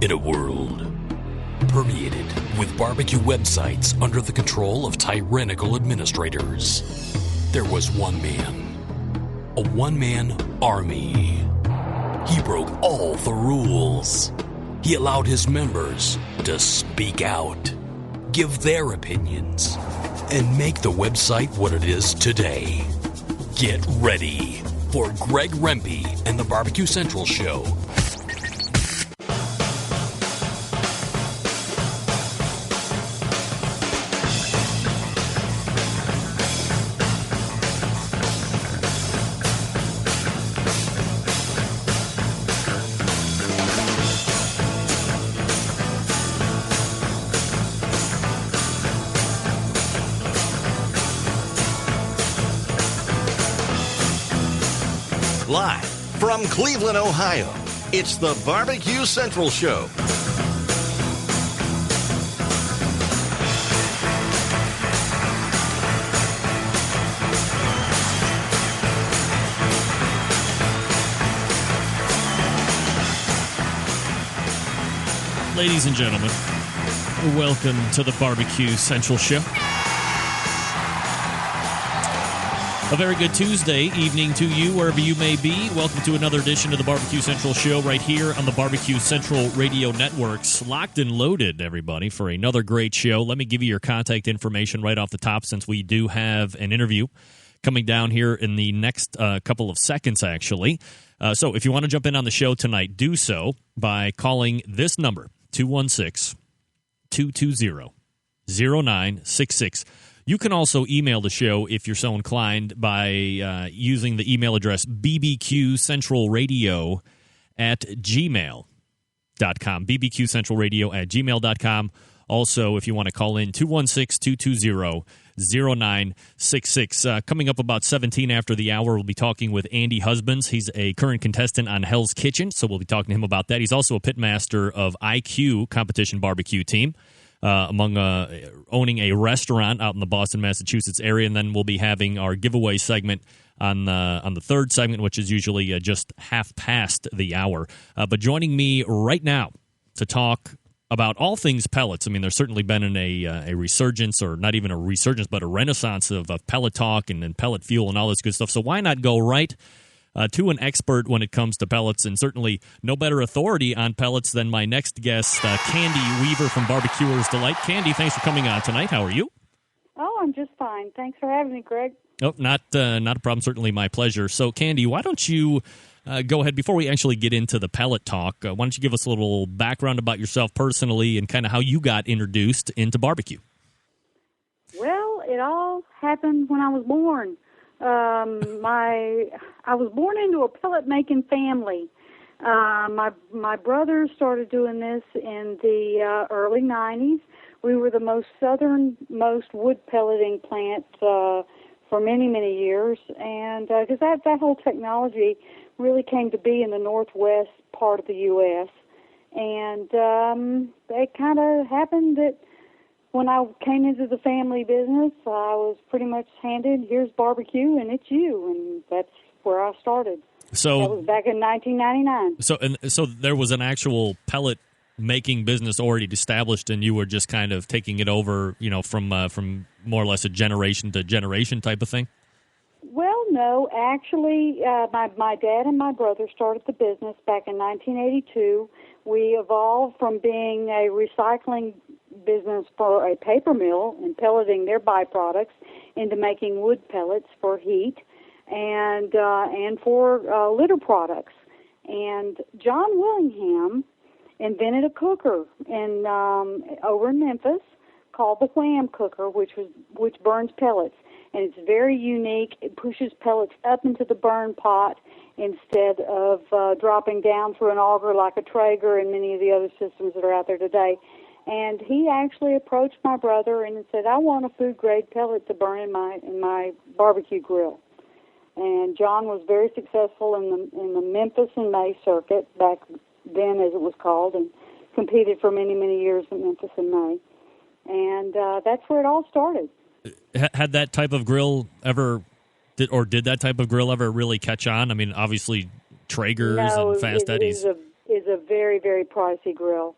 In a world permeated with barbecue websites under the control of tyrannical administrators, there was one man, a one-man army. He broke all the rules. He allowed his members to speak out, give their opinions, and make the website what it is today. Get ready for Greg Rempe and the Barbecue Central Show. Live from Cleveland, Ohio, it's the Barbecue Central Show. Ladies and gentlemen, welcome to the Barbecue Central Show. A very good Tuesday evening to you, wherever you may be. Welcome to another edition of the Barbecue Central Show right here on the Barbecue Central Radio Networks. Locked and loaded, everybody, for another great show. Let me give you your contact information right off the top, since we do have an interview coming down here in the next couple of seconds, actually. So if you want to jump in on the show tonight, do so by calling this number, 216-220-0966. You can also email the show if you're so inclined by using the email address bbqcentralradio@gmail.com, bbqcentralradio@gmail.com. Also, if you want to call in, 216-220-0966. Coming up about 17 after the hour, we'll be talking with Andy Husbands. He's a current contestant on Hell's Kitchen, so we'll be talking to him about that. He's also a pitmaster of IQ Competition Barbecue Team. Among owning a restaurant out in the Boston, Massachusetts area, and then we'll be having our giveaway segment on the third segment, which is usually just half past the hour. But joining me right now to talk about all things pellets. I mean, there's certainly been a resurgence, or not even a resurgence, but a renaissance of pellet talk and pellet fuel and all this good stuff. So why not go right to an expert when it comes to pellets, and certainly no better authority on pellets than my next guest, Candy Weaver from Barbecuer's Delight. Candy, thanks for coming on tonight. How are you? Oh, I'm just fine. Thanks for having me, Greg. Oh, not a problem. Certainly my pleasure. So, Candy, why don't you go ahead, before we actually get into the pellet talk, why don't you give us a little background about yourself personally and kind of how you got introduced into barbecue? Well, it all happened when I was born. I was born into a pellet making family. My brother started doing this in the early 90s. We were the most southernmost wood pelleting plant for many, many years, and because that whole technology really came to be in the northwest part of the U.S. And it kind of happened that when I came into the family business, I was pretty much handed, here's barbecue, and it's you, and that's where I started. So that was back in 1999. So there was an actual pellet making business already established, and you were just kind of taking it over, from more or less a generation to generation type of thing? Well, no. Actually, my dad and my brother started the business back in 1982. We evolved from being a recycling business for a paper mill and pelleting their byproducts into making wood pellets for heat and for litter products. And John Willingham invented a cooker over in Memphis called the Wham cooker, which burns pellets, and it's very unique. It pushes pellets up into the burn pot instead of dropping down through an auger like a Traeger and many of the other systems that are out there today. And he actually approached my brother and said, "I want a food-grade pellet to burn in my barbecue grill." And John was very successful in the Memphis and May circuit, back then as it was called, and competed for many, many years in Memphis and May. And that's where it all started. Had that type of grill ever, did that type of grill ever really catch on? I mean, obviously Traegers and Fast Eddies. It was is a very, very pricey grill.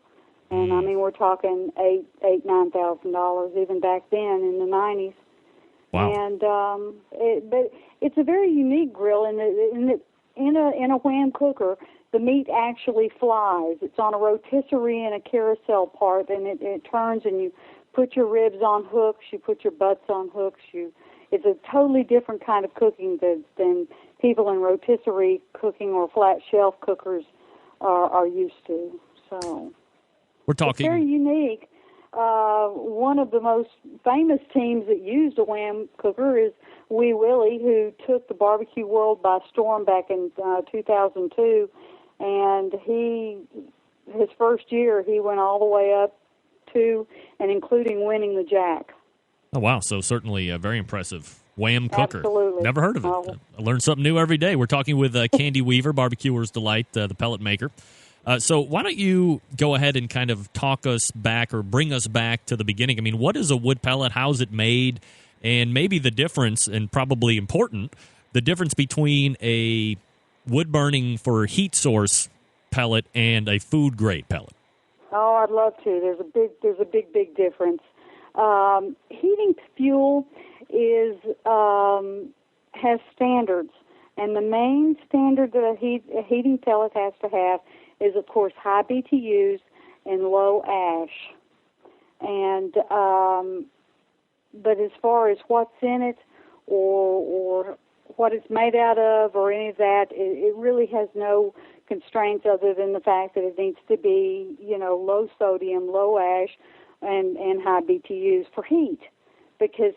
And I mean, we're talking $9,000 even back then in the 90s. Wow. And but it's a very unique grill in a Wham cooker. The meat actually flies. It's on a rotisserie and a carousel part, and it turns, and you put your ribs on hooks, you put your butts on hooks. It's a totally different kind of cooking than people in rotisserie cooking or flat shelf cookers are used to. So we're talking. It's very unique. One of the most famous teams that used a Wham cooker is Wee Willie, who took the barbecue world by storm back in 2002. And his first year, he went all the way up to and including winning the Jack. Oh, wow. So certainly a very impressive Wham cooker. Absolutely. Never heard of it. I learn something new every day. We're talking with Candy Weaver, Barbecuer's Delight, the pellet maker. So why don't you go ahead and kind of talk us back or bring us back to the beginning? I mean, what is a wood pellet? How is it made? And maybe the difference, and probably important, the difference between a wood-burning for heat source pellet and a food-grade pellet. Oh, I'd love to. There's a big difference. Heating fuel has standards, and the main standard that a heating pellet has to have is, of course, high BTUs and low ash. And but as far as what's in it or what it's made out of or any of that, it really has no constraints other than the fact that it needs to be, low sodium, low ash, and high BTUs for heat. Because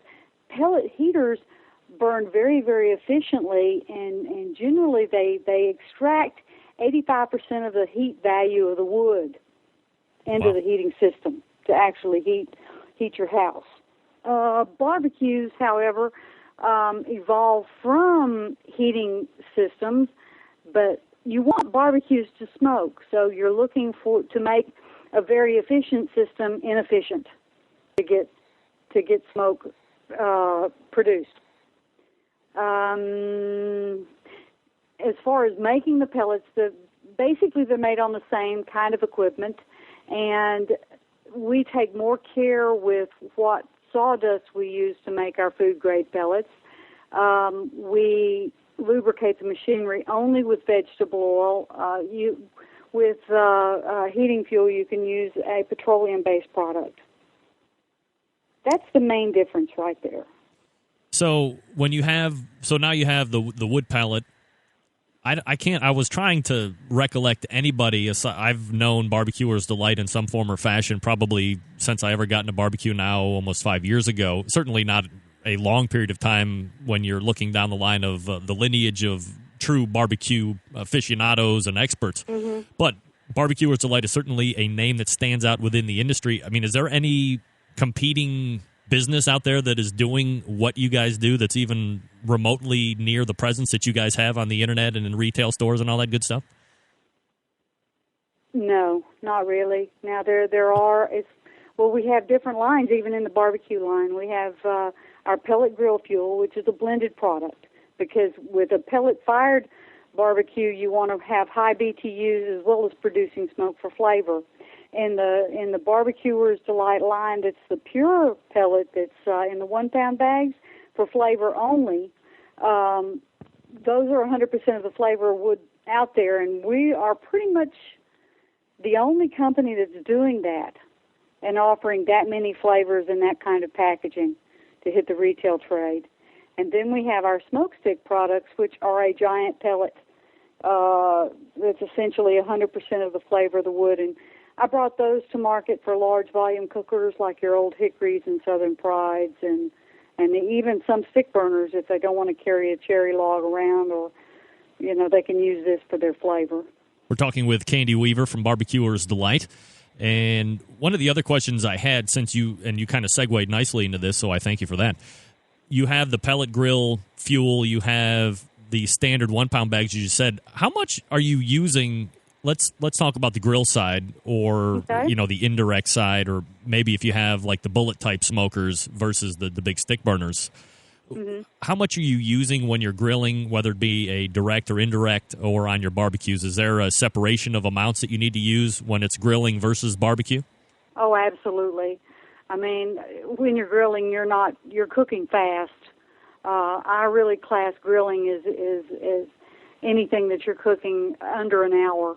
pellet heaters burn very, very efficiently, and generally they extract 85% of the heat value of the wood into the heating system to actually heat your house. Barbecues, however, evolve from heating systems, but you want barbecues to smoke, so you're looking to make a very efficient system inefficient to get smoke produced. As far as making the pellets, basically they're made on the same kind of equipment, and we take more care with what sawdust we use to make our food-grade pellets. We lubricate the machinery only with vegetable oil. With heating fuel, you can use a petroleum-based product. That's the main difference right there. So now you have the wood pellet. I was trying to recollect anybody. I've known Barbecuer's Delight in some form or fashion probably since I ever got into barbecue now almost 5 years ago. Certainly not a long period of time when you're looking down the line of the lineage of true barbecue aficionados and experts. Mm-hmm. But Barbecuer's Delight is certainly a name that stands out within the industry. I mean, is there any competing business out there that is doing what you guys do that's even remotely near the presence that you guys have on the internet and in retail stores and all that good stuff? No, not really. Now there are. We have different lines even in the barbecue line. We have our pellet grill fuel, which is a blended product, because with a pellet-fired barbecue, you want to have high BTUs as well as producing smoke for flavor. In the Barbecuer's Delight line, that's the pure pellet that's in the 1-pound bags for flavor only. Those are 100% of the flavor wood out there, and we are pretty much the only company that's doing that and offering that many flavors in that kind of packaging to hit the retail trade. And then we have our smoke stick products, which are a giant pellet that's essentially 100% of the flavor of the wood. And I brought those to market for large volume cookers like your Old Hickories and Southern Prides, and even some stick burners if they don't want to carry a cherry log around, or they can use this for their flavor. We're talking with Candy Weaver from Barbecuer's Delight. And one of the other questions I had, since you kind of segued nicely into this, so I thank you for that. You have the pellet grill fuel, you have the standard 1-pound bags, you just said. How much are you using? Let's talk about the grill side, or the indirect side, or maybe if you have like the bullet type smokers versus the big stick burners. How much are you using when you're grilling, whether it be a direct or indirect or on your barbecues? Is there a separation of amounts that you need to use when it's grilling versus barbecue? Oh, absolutely. I mean, when you're grilling, you're cooking fast. I really class grilling as anything that you're cooking under an hour,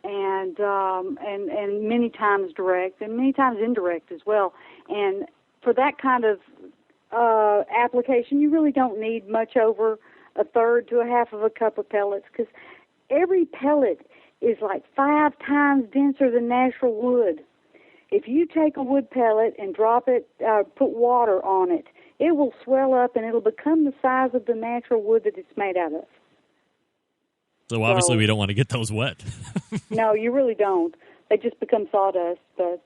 and many times direct and many times indirect as well. And for that kind of application, you really don't need much over a third to a half of a cup of pellets, because every pellet is like 5 times denser than natural wood. If you take a wood pellet and drop it, put water on it, it will swell up and it'll become the size of the natural wood that it's made out of. So obviously we don't want to get those wet. No, you really don't. They just become sawdust. But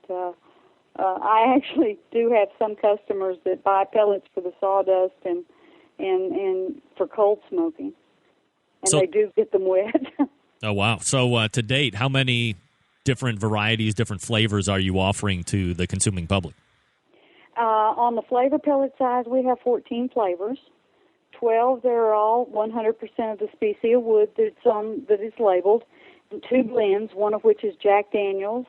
I actually do have some customers that buy pellets for the sawdust and for cold smoking, and they do get them wet. Oh, wow. So to date, how many different varieties, different flavors are you offering to the consuming public? On the flavor pellet side, we have 14 flavors. 12, they're all 100% of the species of wood that is labeled. And 2 blends, one of which is Jack Daniels,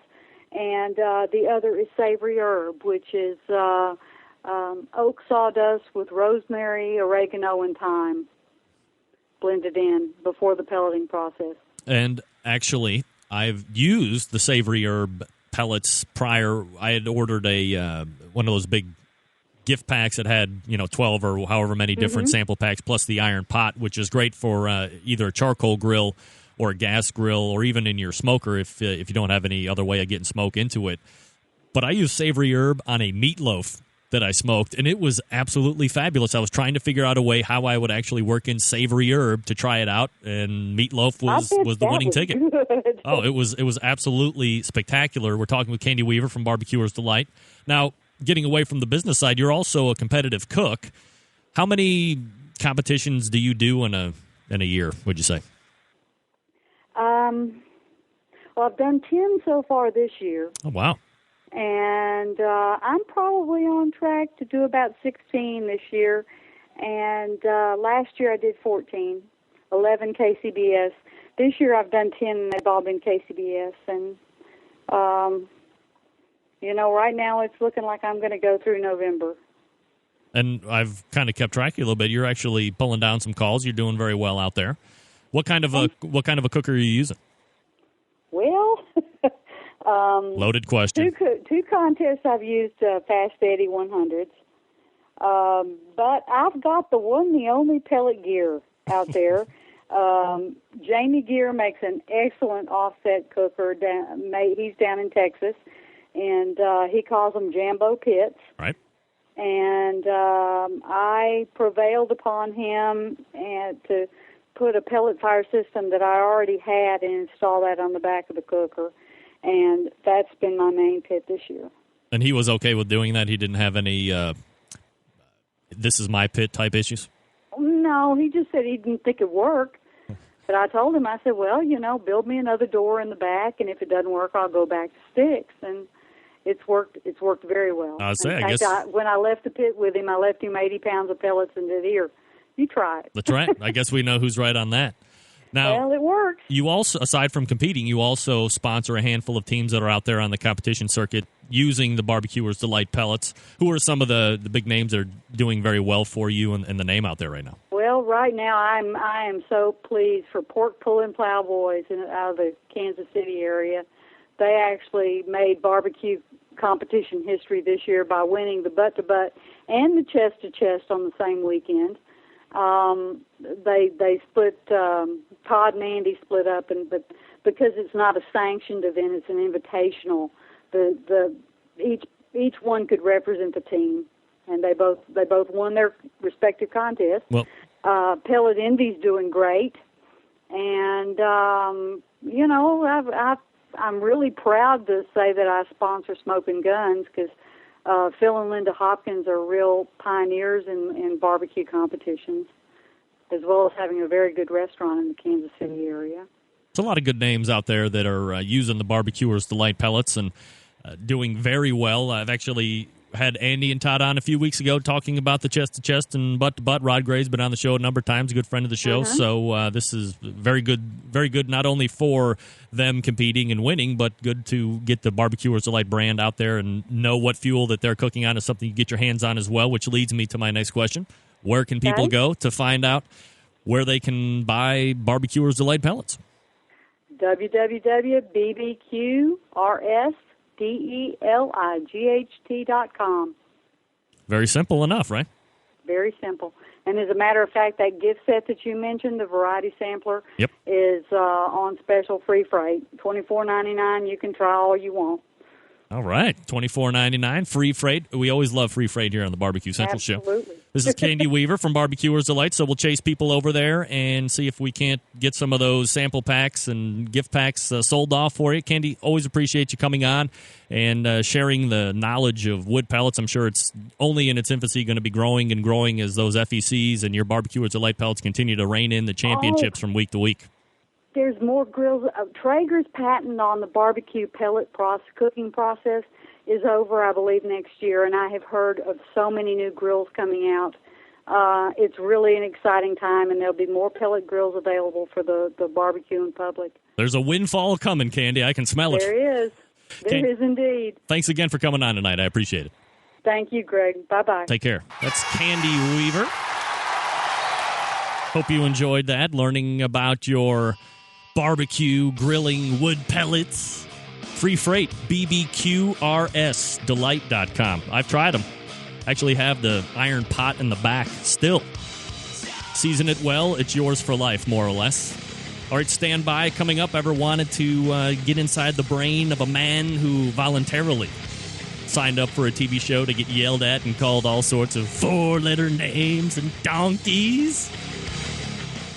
and the other is Savory Herb, which is oak sawdust with rosemary, oregano, and thyme blended in before the pelleting process. And actually, I've used the Savory Herb pellets prior. I had ordered a one of those big gift packs that had 12 or however many different sample packs, plus the iron pot, which is great for either a charcoal grill or a gas grill, or even in your smoker if you don't have any other way of getting smoke into it. But I used Savory Herb on a meatloaf that I smoked, and it was absolutely fabulous. I was trying to figure out a way how I would actually work in Savory Herb to try it out, and meatloaf was the winning ticket. Good. Oh, it was absolutely spectacular. We're talking with Candy Weaver from Barbecuer's Delight. Now, getting away from the business side, you're also a competitive cook. How many competitions do you do in a year, would you say? Well, I've done 10 so far this year. Oh, wow. And I'm probably on track to do about 16 this year. And last year I did 14, 11 KCBS. This year I've done 10, and they've all been KCBS. And, right now it's looking like I'm going to go through November. And I've kind of kept track of you a little bit. You're actually pulling down some calls. You're doing very well out there. What kind of a cooker are you using? Well, loaded question. Two contests I've used Fast Eddie 100s, but I've got the only pellet gear out there. Jamie Gear makes an excellent offset cooker. He's down in Texas, and he calls them Jambo Pits. Right. And I prevailed upon him to put a pellet fire system that I already had and install that on the back of the cooker. And that's been my main pit this year. And he was okay with doing that? He didn't have any this is my pit type issues? No, he just said he didn't think it'd work. But I told him, I said, well, build me another door in the back, and if it doesn't work, I'll go back to sticks. And it's worked very well. When I left the pit with him, I left him 80 pounds of pellets and said, here, you try it. That's right. I guess we know who's right on that. Now, well, it works. You also, aside from competing, you also sponsor a handful of teams that are out there on the competition circuit using the Barbecuer's Delight pellets. Who are some of the big names that are doing very well for you and the name out there right now? Well, right now I am so pleased for Pork Pulling Plowboys out of the Kansas City area. They actually made barbecue competition history this year by winning the butt-to-butt and the chest-to-chest on the same weekend. They split, Todd and Andy split up, but because it's not a sanctioned event, it's an invitational. Each one could represent the team, and they both won their respective contests. Well, Pellet Envy's doing great, and I'm really proud to say that I sponsor Smoking Guns, because Phil and Linda Hopkins are real pioneers in barbecue competitions, as well as having a very good restaurant in the Kansas City area. There's a lot of good names out there that are using the Barbecuer's Delight pellets and doing very well. I've actually had Andy and Todd on a few weeks ago talking about the chest-to-chest and butt-to-butt. Rod Gray's been on the show a number of times, a good friend of the show. So this is very good not only for them competing and winning, but good to get the Barbecuers Delight brand out there and know what fuel that they're cooking on is something you get your hands on as well, which leads me to my next question. Where can people go to find out where they can buy Barbecuers Delight pellets? www.bbqrsdelight.com. Very simple enough, right? Very simple. And as a matter of fact, that gift set that you mentioned, the variety sampler, is on special free freight. $24.99. You can try all you want. All right, $24.99, free freight. We always love free freight here on the Barbecue Central Show. This is Candy Weaver from Barbecuers Delight, so we'll chase people over there and see if we can't get some of those sample packs and gift packs sold off for you. Candy, always appreciate you coming on and sharing the knowledge of wood pellets. I'm sure it's only in its infancy going to be growing and growing as those FECs and your Barbecuers Delight pellets continue to reign in the championships from week to week. There's more grills. Traeger's patent on the barbecue pellet cooking process is over, I believe, next year, and I have heard of so many new grills coming out. It's really an exciting time, and there'll be more pellet grills available for the barbecuing public. There's a windfall coming, Candy. I can smell it. There is. There is indeed. Thanks again for coming on tonight. I appreciate it. Thank you, Greg. Bye-bye. Take care. That's Candy Weaver. Hope you enjoyed that, learning about your barbecue grilling wood pellets. Free freight, bbqrsdelight.com. I've tried them. Actually have the iron pot in the back still. Season it well, it's yours for life, more or less. All right, stand by. Coming up, ever wanted to get inside the brain of a man who voluntarily signed up for a TV show to get yelled at and called all sorts of four-letter names and donkeys?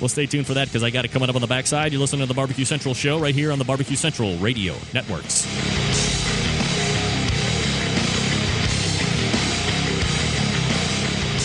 Well, stay tuned for that because I got it coming up on the backside. You're listening to the Barbecue Central Show right here on the Barbecue Central Radio Networks. The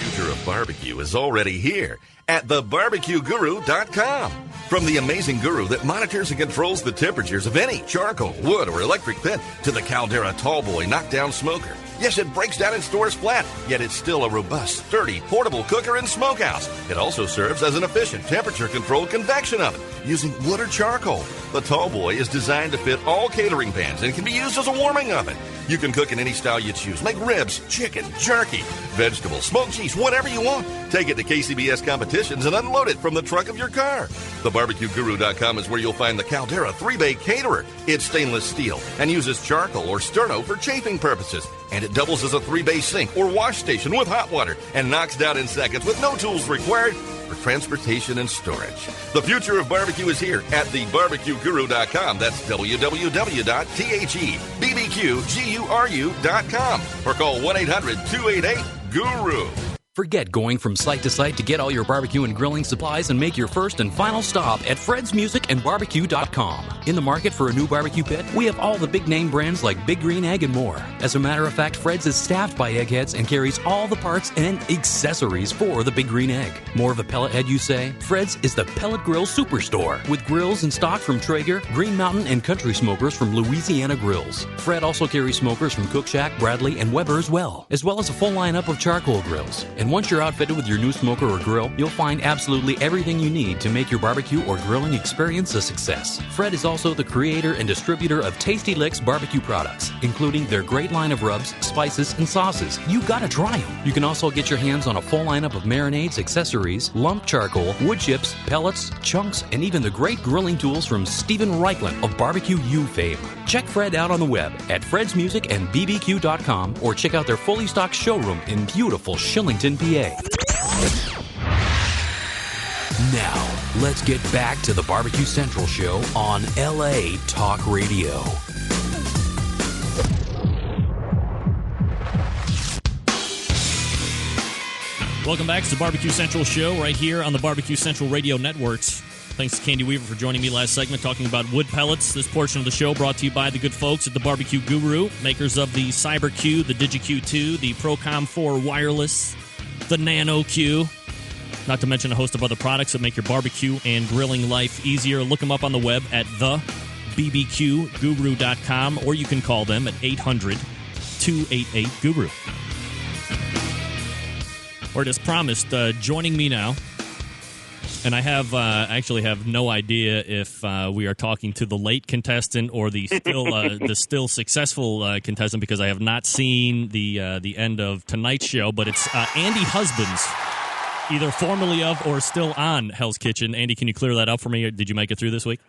future of barbecue is already here at thebarbecueguru.com. From the amazing guru that monitors and controls the temperatures of any charcoal, wood, or electric pit to the Caldera Tallboy knockdown smoker. Yes, it breaks down and stores flat, yet it's still a robust, sturdy, portable cooker and smokehouse. It also serves as an efficient temperature-controlled convection oven using wood or charcoal. The Tallboy is designed to fit all catering pans and can be used as a warming oven. You can cook in any style you choose. Make ribs, chicken, jerky, vegetables, smoked cheese, whatever you want. Take it to KCBS competitions and unload it from the trunk of your car. TheBarbecueGuru.com is where you'll find the Caldera 3-Bay Caterer. It's stainless steel and uses charcoal or sterno for chafing purposes. And it doubles as a 3-bay sink or wash station with hot water and knocks down in seconds with no tools required for transportation and storage. The future of barbecue is here at thebarbecueguru.com. That's www.thebbqguru.com or call 1-800-288-GURU. Forget going from site to site to get all your barbecue and grilling supplies and make your first and final stop at fredsmusicandbarbecue.com. In the market for a new barbecue pit, we have all the big name brands like Big Green Egg and more. As a matter of fact, Fred's is staffed by eggheads and carries all the parts and accessories for the Big Green Egg. More of a pellet head, you say? Fred's is the pellet grill superstore with grills in stock from Traeger, Green Mountain, and Country Smokers from Louisiana Grills. Fred also carries smokers from Cook Shack, Bradley, and Weber as well as a full lineup of charcoal grills. And once you're outfitted with your new smoker or grill, you'll find absolutely everything you need to make your barbecue or grilling experience a success. Fred is also the creator and distributor of Tasty Licks barbecue products, including their great line of rubs, spices, and sauces. You gotta try them. You can also get your hands on a full lineup of marinades, accessories, lump charcoal, wood chips, pellets, chunks, and even the great grilling tools from Stephen Reichland of Barbecue U fame. Check Fred out on the web at fredsmusicandbbq.com or check out their fully stocked showroom in beautiful Shillington, PA. Now, let's get back to the Barbecue Central Show on LA Talk Radio. Welcome back to the Barbecue Central Show right here on the Barbecue Central Radio Networks. Thanks to Candy Weaver for joining me last segment talking about wood pellets. This portion of the show brought to you by the good folks at the Barbecue Guru, makers of the CyberQ, the DigiQ2, the Procom 4 Wireless, the Nano Q, not to mention a host of other products that make your barbecue and grilling life easier. Look them up on the web at thebbqguru.com, or you can call them at 800 888-288-GURU. Or as promised, joining me now, and I actually have no idea if we are talking to the late contestant or the still successful contestant, because I have not seen the end of tonight's show. But it's Andy Husbands, either formerly of or still on Hell's Kitchen. Andy, can you clear that up for me? Did you make it through this week?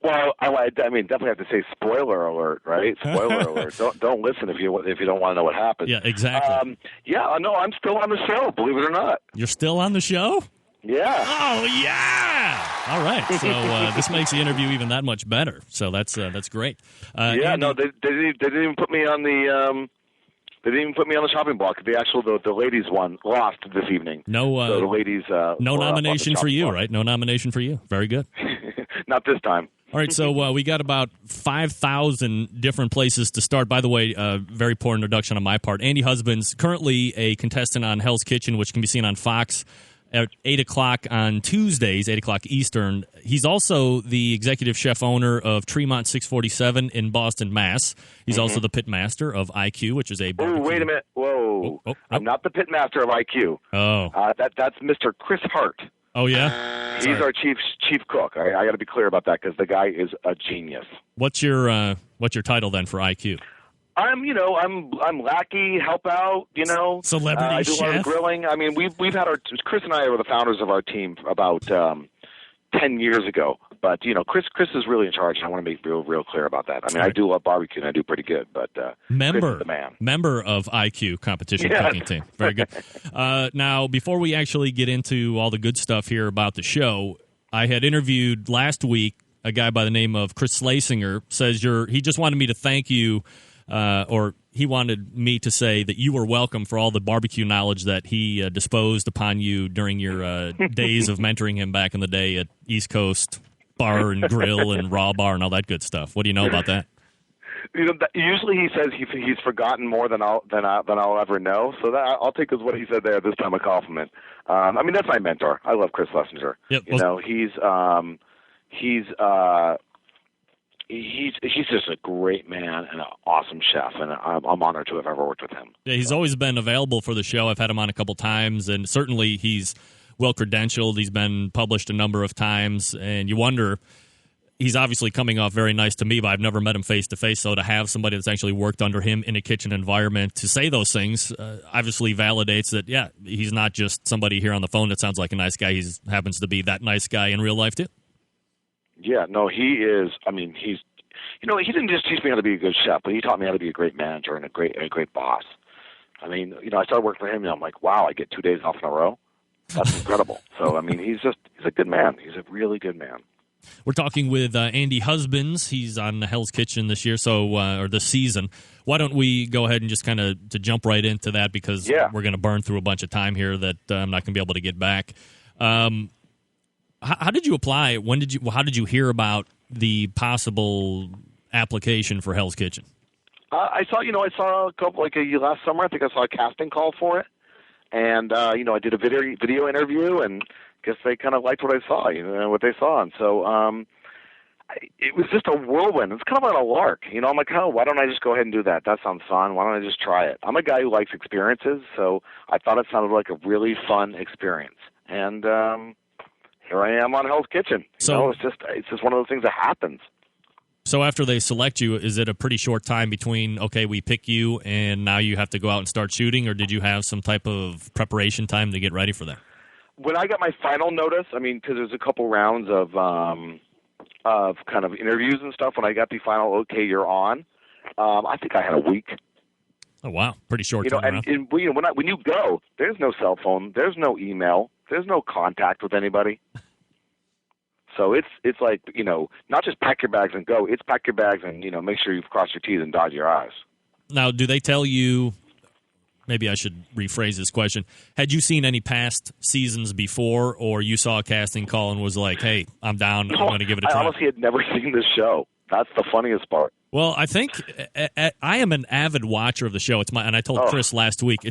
Well, I mean, definitely have to say spoiler alert, right? Spoiler alert. Don't listen if you don't want to know what happened. Yeah, exactly. No, I'm still on the show, believe it or not. You're still on the show? Yeah. Oh, yeah. All right. So this makes the interview even that much better. So that's great. Andy, no, they didn't even put me on the they didn't even put me on the shopping block. The ladies one lost this evening. No, so the ladies. No nomination for you, right? No nomination for you. Very good. Not this time. All right, so we got about 5,000 different places to start. By the way, very poor introduction on my part. Andy Husbands, currently a contestant on Hell's Kitchen, which can be seen on Fox at 8 o'clock on Tuesdays, 8 o'clock Eastern. He's also the executive chef owner of Tremont 647 in Boston, Mass. He's also the pit master of IQ, which is a barbecue. Oh, wait a minute. Whoa. I'm not the pit master of IQ. Oh. That's Mr. Chris Hart. Oh, yeah? He's our chief cook. I got to be clear about that because the guy is a genius. What's your title then for IQ? I'm lackey, help out, Celebrity I do chef? a lot of grilling. I mean, we've had Chris and I were the founders of our team about 10 years ago. But, Chris is really in charge. I want to be real clear about that. I mean, I do love barbecue, and I do pretty good, but Chris is the man. Member of IQ competition cooking team. Very good. Now, before we actually get into all the good stuff here about the show, I had interviewed last week a guy by the name of Chris Slasinger. Says he just wanted me to thank you, or he wanted me to say that you were welcome for all the barbecue knowledge that he disposed upon you during your days of mentoring him back in the day at East Coast Bar and Grill and Raw Bar and all that good stuff. What do you know about that? Usually he says he's forgotten more than I'll ever know. So that I'll take as what he said there this time a compliment. I mean, that's my mentor. I love Chris Slasinger. Yep. He's just a great man and an awesome chef, and I'm honored to have ever worked with him. Yeah, he's always been available for the show. I've had him on a couple times, and certainly he's well-credentialed. He's been published a number of times, and you wonder, he's obviously coming off very nice to me, but I've never met him face-to-face, so to have somebody that's actually worked under him in a kitchen environment to say those things obviously validates that, yeah, he's not just somebody here on the phone that sounds like a nice guy. He happens to be that nice guy in real life, too. Yeah, no, he is. I mean, he didn't just teach me how to be a good chef, but he taught me how to be a great manager and a great boss. I mean, I started working for him, and I'm like, wow, I get 2 days off in a row. That's incredible. So, I mean, he's a good man. He's a really good man. We're talking with Andy Husbands. He's on Hell's Kitchen this year, or this season. Why don't we go ahead and just kind of to jump right into that, because we're going to burn through a bunch of time here that I'm not going to be able to get back. How did you apply? How did you hear about the possible application for Hell's Kitchen? I saw a couple last summer. I think I saw a casting call for it. And, I did a video interview, and I guess they kind of liked what I saw, what they saw. And so it was just a whirlwind. It's kind of like a lark. I'm like, oh, why don't I just go ahead and do that? That sounds fun. Why don't I just try it? I'm a guy who likes experiences, so I thought it sounded like a really fun experience. And here I am on Hell's Kitchen. So it's just one of those things that happens. So after they select you, is it a pretty short time between, okay, we pick you, and now you have to go out and start shooting, or did you have some type of preparation time to get ready for that? When I got my final notice, I mean, because there's a couple rounds of kind of interviews and stuff, when I got the final, okay, you're on, I think I had a week. Oh, wow. Pretty short time. And when you go, there's no cell phone, there's no email, there's no contact with anybody. So it's like, not just pack your bags and go. It's pack your bags and, make sure you've crossed your T's and dotted your I's. Now, do they tell you, maybe I should rephrase this question, had you seen any past seasons before, or you saw a casting call and was like, hey, I'm down, I'm going to give it a try? I honestly had never seen this show. That's the funniest part. Well, I think I am an avid watcher of the show. And I told Chris last week,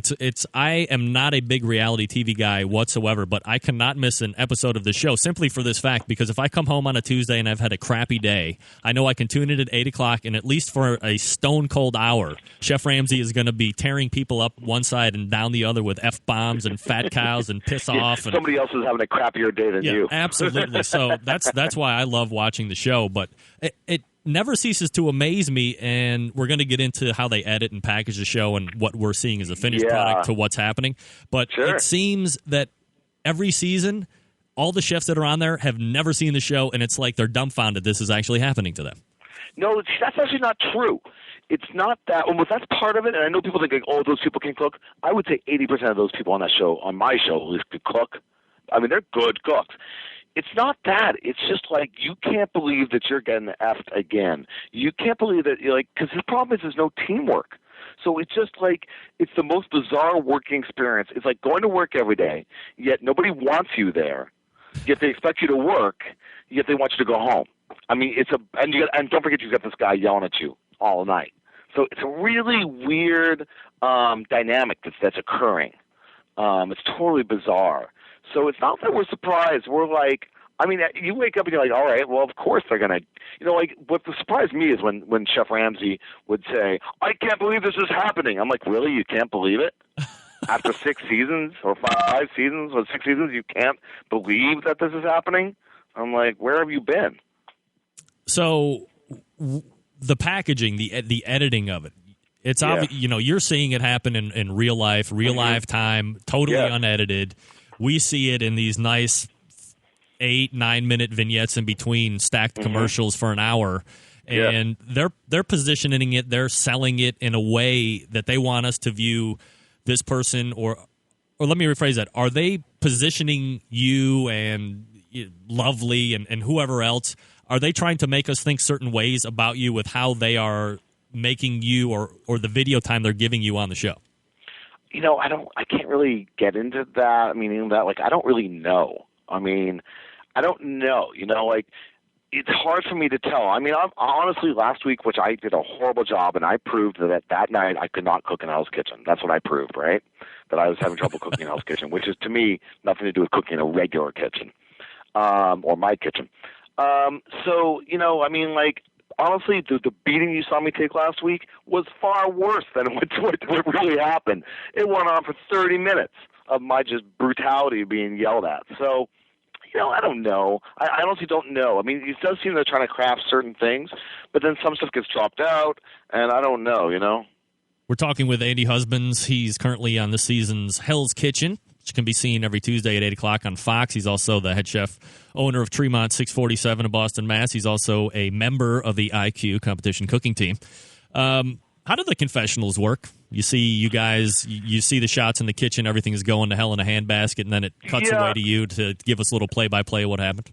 I am not a big reality TV guy whatsoever, but I cannot miss an episode of the show simply for this fact, because if I come home on a Tuesday and I've had a crappy day, I know I can tune in at 8 o'clock, and at least for a stone cold hour, Chef Ramsay is going to be tearing people up one side and down the other with F-bombs and fat cows and piss off. And somebody else is having a crappier day than you. Absolutely. So that's why I love watching the show, but it never ceases to amaze me, and we're going to get into how they edit and package the show and what we're seeing as a finished product to what's happening. But it seems that every season, all the chefs that are on there have never seen the show, and it's like they're dumbfounded this is actually happening to them. No, that's actually not true. It's not that. Well, that's part of it, and I know people think, like, oh, those people can cook. I would say 80% of those people on that show, on my show at least, could cook. I mean, they're good cooks. It's not that. It's just like you can't believe that you're getting effed again. You can't believe that you're like, because the problem is there's no teamwork. So it's just like it's the most bizarre working experience. It's like going to work every day, yet nobody wants you there. Yet they expect you to work, yet they want you to go home. I mean, and don't forget you've got this guy yelling at you all night. So it's a really weird dynamic that's occurring. It's totally bizarre. So it's not that we're surprised. We're like, I mean, you wake up and you're like, all right, well, of course they're going to, like, what surprised me is when Chef Ramsay would say, I can't believe this is happening. I'm like, really? You can't believe it? After 6 seasons or 5 seasons or 6 seasons, you can't believe that this is happening? I'm like, where have you been? So the packaging, the editing of it, it's obvious, you're seeing it happen in real life, live time, totally unedited. We see it in these nice 8-9 minute vignettes in between stacked commercials for an hour, and they're positioning it, they're selling it in a way that they want us to view this person, or let me rephrase that. Are they positioning you and Lovely and whoever else? Are they trying to make us think certain ways about you with how they are making you or the video time they're giving you on the show? I can't really get into that. I mean, I don't really know. I mean, I don't know, it's hard for me to tell. I mean, honestly, last week, which I did a horrible job, and I proved that night I could not cook in Hell's Kitchen. That's what I proved, right? That I was having trouble cooking in Hell's Kitchen, which is, to me, nothing to do with cooking in a regular kitchen, or my kitchen. So, I mean, honestly, the beating you saw me take last week was far worse than what really happened. It went on for 30 minutes of my just brutality being yelled at. So, I don't know. I honestly don't know. I mean, it does seem they're trying to craft certain things, but then some stuff gets dropped out, and I don't know, We're talking with Andy Husbands. He's currently on this season's Hell's Kitchen, which can be seen every Tuesday at 8 o'clock on Fox. He's also the head chef, owner of Tremont 647 in Boston, Mass. He's also a member of the IQ competition cooking team. How do the confessionals work? You see you guys, you see the shots in the kitchen, everything is going to hell in a handbasket, and then it cuts away to you to give us a little play-by-play of what happened?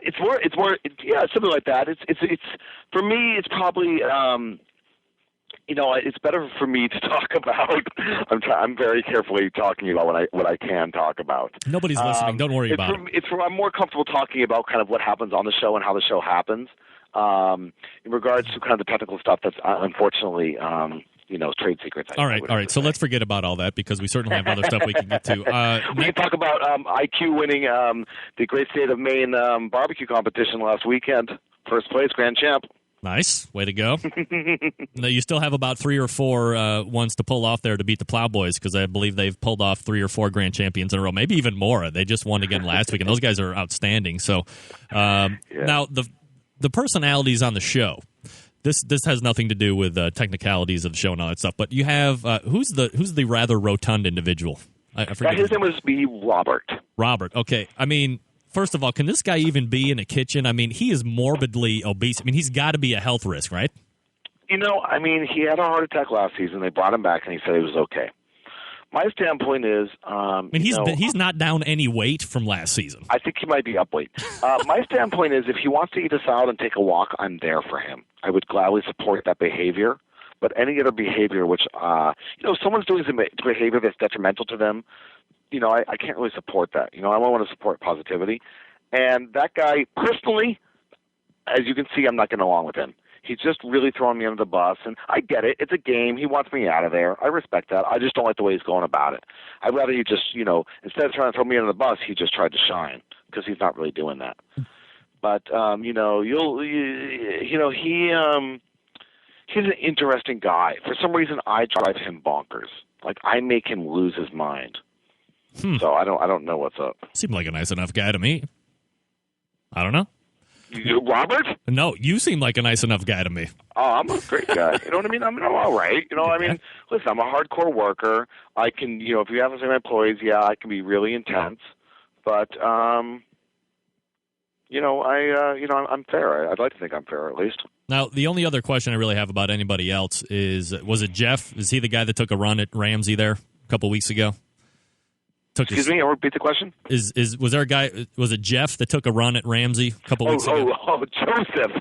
It's more, something like that. It's for me, it's probably, it's better for me to talk about. I'm very carefully talking about what I can talk about. Nobody's listening. Don't worry about it. I'm more comfortable talking about kind of what happens on the show and how the show happens. In regards to kind of the technical stuff, that's unfortunately, trade secrets. All right. So let's forget about all that because we certainly have other stuff we can get to. We can talk about IQ winning the Great State of Maine barbecue competition last weekend. First place, grand champ. Nice. Way to go. Now, you still have about 3 or 4 ones to pull off there to beat the Plowboys because I believe they've pulled off 3 or 4 grand champions in a row, maybe even more. They just won again last week, and those guys are outstanding. So now the personalities on the show, this has nothing to do with technicalities of the show and all that stuff, but you have who's the rather rotund individual? I forget. His name was Robert. Robert. Okay. I mean, first of all, can this guy even be in a kitchen? I mean, he is morbidly obese. I mean, he's got to be a health risk, right? He had a heart attack last season. They brought him back, and he said he was okay. My standpoint is, he's not down any weight from last season. I think he might be up weight. My standpoint is, if he wants to eat a salad and take a walk, I'm there for him. I would gladly support that behavior. But any other behavior, which someone's doing some behavior that's detrimental to them, I can't really support that. I want to support positivity. And that guy, personally, as you can see, I'm not getting along with him. He's just really throwing me under the bus, and I get it. It's a game. He wants me out of there. I respect that. I just don't like the way he's going about it. I'd rather he just, instead of trying to throw me under the bus, he just tried to shine, because he's not really doing that. But he's an interesting guy. For some reason, I drive him bonkers. Like, I make him lose his mind. So I don't know what's up. Seemed like a nice enough guy to me. I don't know. Robert? No, you seem like a nice enough guy to me. Oh, I'm a great guy. You know what I mean? I'm all right. Listen, I'm a hardcore worker. I can, if you haven't seen my employees, I can be really intense. But, I'm fair. I'd like to think I'm fair, at least. Now, the only other question I really have about anybody else is, was it Jeff? Is he the guy that took a run at Ramsey there a couple weeks ago? Excuse me, I'll repeat the question. Was there a guy? Was it Jeff that took a run at Ramsey a couple weeks ago? Joseph.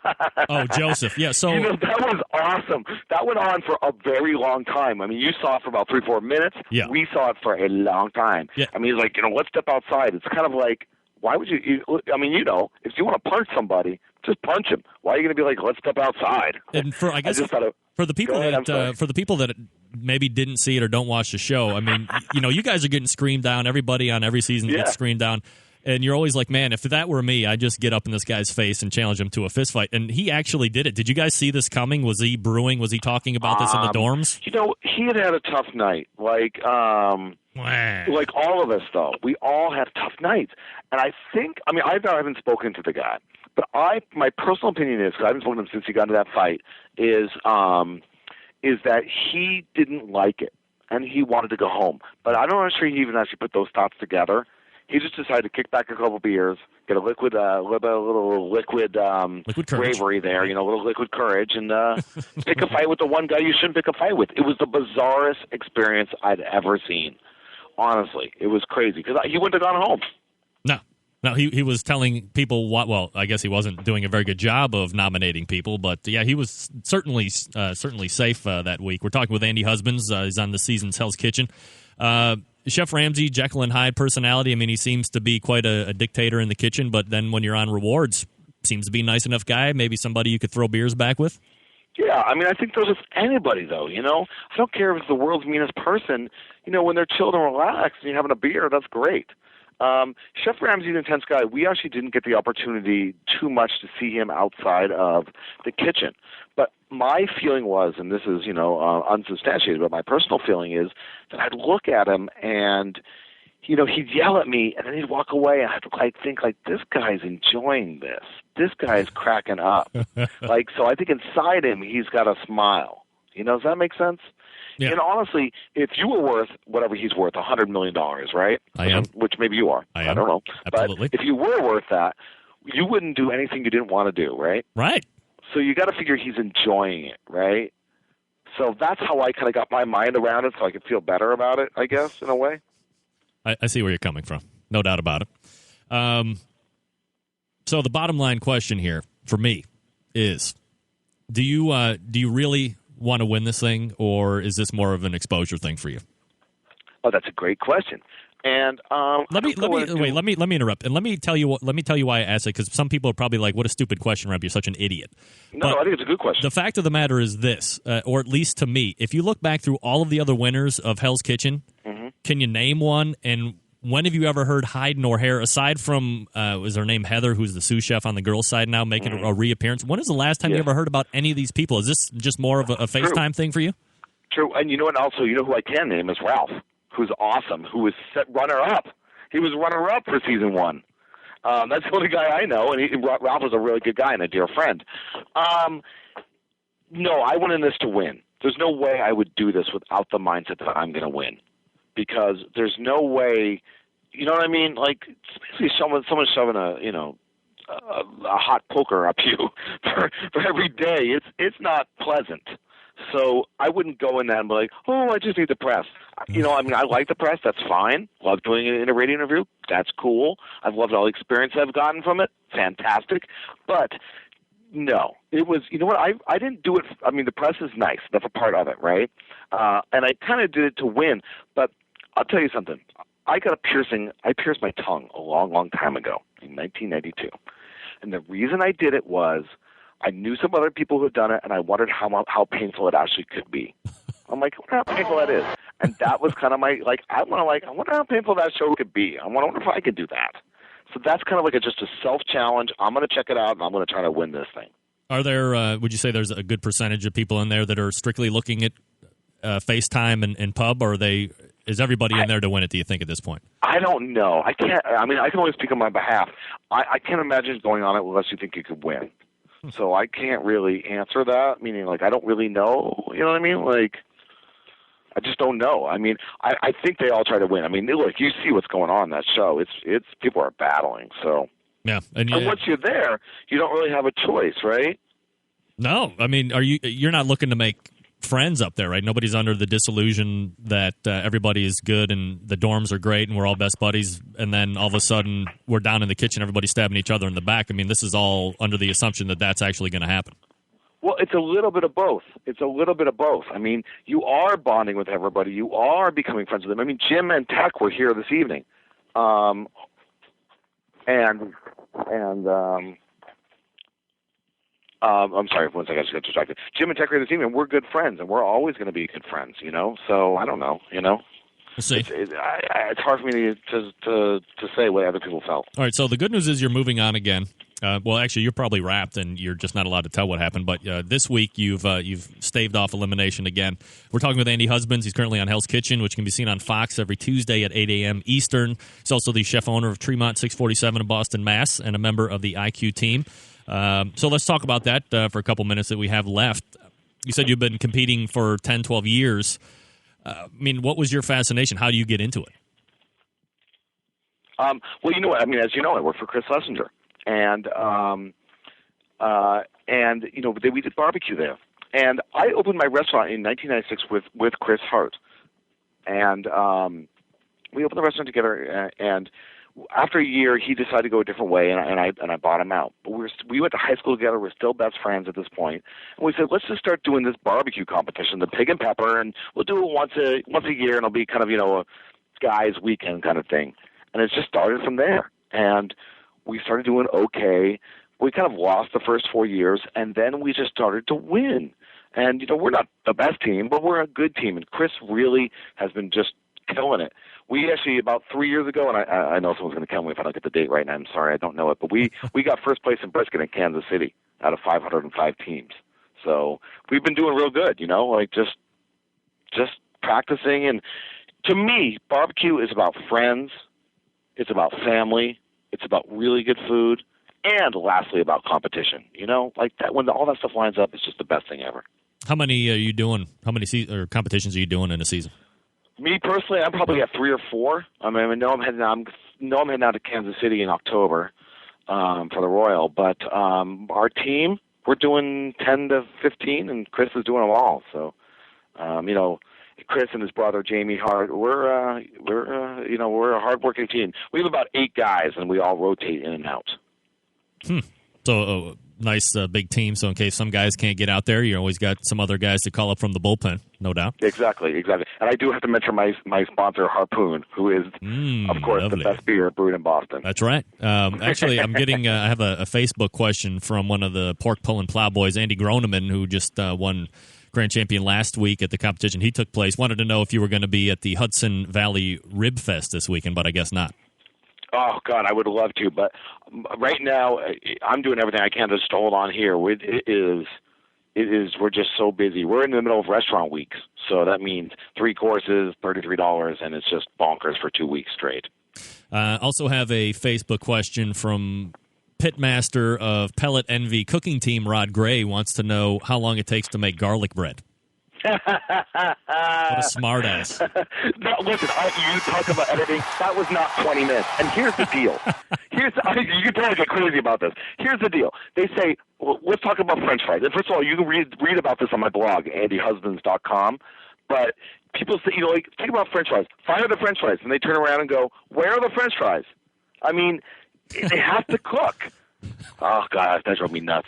Joseph. Yeah. So that was awesome. That went on for a very long time. I mean, you saw it for about 3-4 minutes. Yeah. We saw it for a long time. Yeah. I mean, he's like, let's step outside. It's kind of like, why would you? If you want to punch somebody, just punch him. Why are you going to be like, let's step outside? And for the people that maybe didn't see it or don't watch the show, I mean, you guys are getting screamed down. Everybody on every season gets screamed down. And you're always like, man, if that were me, I'd just get up in this guy's face and challenge him to a fist fight. And he actually did it. Did you guys see this coming? Was he brewing? Was he talking about this in the dorms? He had a tough night. Like all of us, though. We all have tough nights. And I haven't spoken to the guy. But my personal opinion is, because I haven't spoken to him since he got into that fight, is that he didn't like it. And he wanted to go home. But I'm not sure he even actually put those thoughts together. He just decided to kick back a couple beers, get a little liquid bravery there, a little liquid courage, and pick a fight with the one guy you shouldn't pick a fight with. It was the bizarrest experience I'd ever seen. Honestly, it was crazy because he wouldn't have gone home. No, he was telling people well, I guess he wasn't doing a very good job of nominating people, but yeah, he was certainly safe that week. We're talking with Andy Husbands. He's on the season's Hell's Kitchen. Chef Ramsay, Jekyll and Hyde personality. I mean, he seems to be quite a dictator in the kitchen, but then when you're on rewards, seems to be a nice enough guy, maybe somebody you could throw beers back with. Yeah, I mean, I think there's just anybody, though, I don't care if it's the world's meanest person. When they're chilled and relaxed and you're having a beer, that's great. Chef Ramsay's an intense guy. We actually didn't get the opportunity too much to see him outside of the kitchen. But my feeling was, and this is, unsubstantiated, but my personal feeling is that I'd look at him and, he'd yell at me and then he'd walk away and I'd think, this guy's enjoying this. This guy's cracking up. So I think inside him he's got a smile. Does that make sense? Yeah. And honestly, if you were worth whatever he's worth, $100 million, right? I am. Which maybe you are. I don't know. Absolutely. But if you were worth that, you wouldn't do anything you didn't want to do, right? Right. So you got to figure he's enjoying it, right? So that's how I kind of got my mind around it so I could feel better about it, I guess, in a way. I see where you're coming from. No doubt about it. So the bottom line question here for me is, do you really want to win this thing, or is this more of an exposure thing for you? Oh, that's a great question. And let me interrupt, and let me tell you why I asked it, because some people are probably like, "What a stupid question, Rob! You're such an idiot." No, I think it's a good question. The fact of the matter is this, or at least to me, if you look back through all of the other winners of Hell's Kitchen, can you name one? And when have you ever heard Hyde nor Hair, aside from is her name Heather, who's the sous chef on the girls' side now, making a reappearance? When is the last time you ever heard about any of these people? Is this just more of a FaceTime thing for you? True, and and also who I can name is Ralph, who's awesome, who was runner-up. He was runner-up for season 1. That's the only guy I know, and Ralph is a really good guy and a dear friend. No, I went in this to win. There's no way I would do this without the mindset that I'm going to win, because there's no way, you know what I mean? Like, it's basically someone shoving a hot poker up you for every day. It's not pleasant. So I wouldn't go in that and be like, oh, I just need the press. I like the press. That's fine. Love doing it in a radio interview. That's cool. I've loved all the experience I've gotten from it. Fantastic. But no, it was, I didn't do it. The press is nice. That's a part of it, right? And I kind of did it to win. But I'll tell you something. I got a piercing. I pierced my tongue a long, long time ago in 1992. And the reason I did it was I knew some other people who had done it, and I wondered how painful it actually could be. I'm like, I wonder how painful that is. And that was kind of my, I wonder how painful that show could be. I wonder if I could do that. So that's kind of like just a self-challenge. I'm going to check it out, and I'm going to try to win this thing. Are there, would you say there's a good percentage of people in there that are strictly looking at FaceTime and pub, or is everybody in there to win it, do you think, at this point? I don't know. I can only speak on my behalf. I can't imagine going on it unless you think you could win. So I can't really answer that, meaning, I don't really know. You know what I mean? I just don't know. I mean, I think they all try to win. I mean, look, you see what's going on in that show. It's people are battling. So yeah, and once you're there, you don't really have a choice, right? No, I mean, you're not looking to make friends up there, right? Nobody's under the disillusion that everybody is good and the dorms are great and we're all best buddies, and then all of a sudden we're down in the kitchen, everybody's stabbing each other in the back. I mean, this is all under the assumption that that's actually going to happen. Well, it's a little bit of both. I mean, you are bonding with everybody. You are becoming friends with them. I mean, Jim and Tech were here this evening. I'm sorry, one second, I just got distracted. Jim and Tech are this evening. We're good friends, and we're always going to be good friends, So I don't know, We'll see. It's hard for me to say what other people felt. All right, so the good news is you're moving on again. Well, actually, you're probably wrapped, and you're just not allowed to tell what happened. But this week, you've staved off elimination again. We're talking with Andy Husbands. He's currently on Hell's Kitchen, which can be seen on Fox every Tuesday at 8 a.m. Eastern. He's also the chef owner of Tremont 647 in Boston, Mass., and a member of the IQ team. So let's talk about that for a couple minutes that we have left. You said you've been competing for 10, 12 years. I mean, what was your fascination? How do you get into it? Well, you know what? I mean, as you know, I work for Chris Schlesinger. And we did barbecue there. And I opened my restaurant in 1996 with Chris Hart. And we opened the restaurant together, and after a year, he decided to go a different way, and I bought him out. But we went to high school together. We're still best friends at this point. And we said, let's just start doing this barbecue competition, the Pig and Pepper, and we'll do it once a year, and it'll be kind of, a guys' weekend kind of thing. And it just started from there. And we started doing okay. We kind of lost the first 4 years, and then we just started to win. And, we're not the best team, but we're a good team. And Chris really has been just killing it. We actually, about 3 years ago, and I know someone's going to kill me if I don't get the date right now. I'm sorry, I don't know it. But we got first place in brisket in Kansas City out of 505 teams. So we've been doing real good, just practicing. And to me, barbecue is about friends. It's about family. It's about really good food. And lastly, about competition. That when all that stuff lines up, it's just the best thing ever. How many are you doing? How many competitions are you doing in a season? Me personally, I'm probably at 3 or 4. I mean, I know I'm heading out to Kansas City in October for the Royal. But our team, we're doing 10 to 15, and Chris is doing them all. So, Chris and his brother Jamie Hart, we're a hardworking team. We have about 8 guys, and we all rotate in and out. So nice big team. So in case some guys can't get out there, you always got some other guys to call up from the bullpen, no doubt. Exactly. And I do have to mention my sponsor, Harpoon, who is, of course, lovely. The best beer brewed in Boston. That's right. Actually, I'm getting. I have a Facebook question from one of the pork pulling plowboys, Andy Groneman, who just won Grand Champion last week at the competition he took place. Wanted to know if you were going to be at the Hudson Valley Rib Fest this weekend, but I guess not. Oh, God, I would love to, but right now I'm doing everything I can to just hold on here. We're just so busy. We're in the middle of restaurant weeks, so that means 3 courses, $33, and it's just bonkers for 2 weeks straight. Also have a Facebook question from pitmaster of Pellet Envy cooking team, Rod Gray, wants to know how long it takes to make garlic bread. What a smart ass. No, listen, you talk about editing. That was not 20 minutes. And here's the deal. You can totally get crazy about this. Here's the deal. They say, well, let's talk about French fries. And first of all, you can read about this on my blog, andyhusbands.com. But people say, think about French fries. Fire the French fries. And they turn around and go, where are the French fries? I mean, they have to cook. Oh, God, that drove me nuts.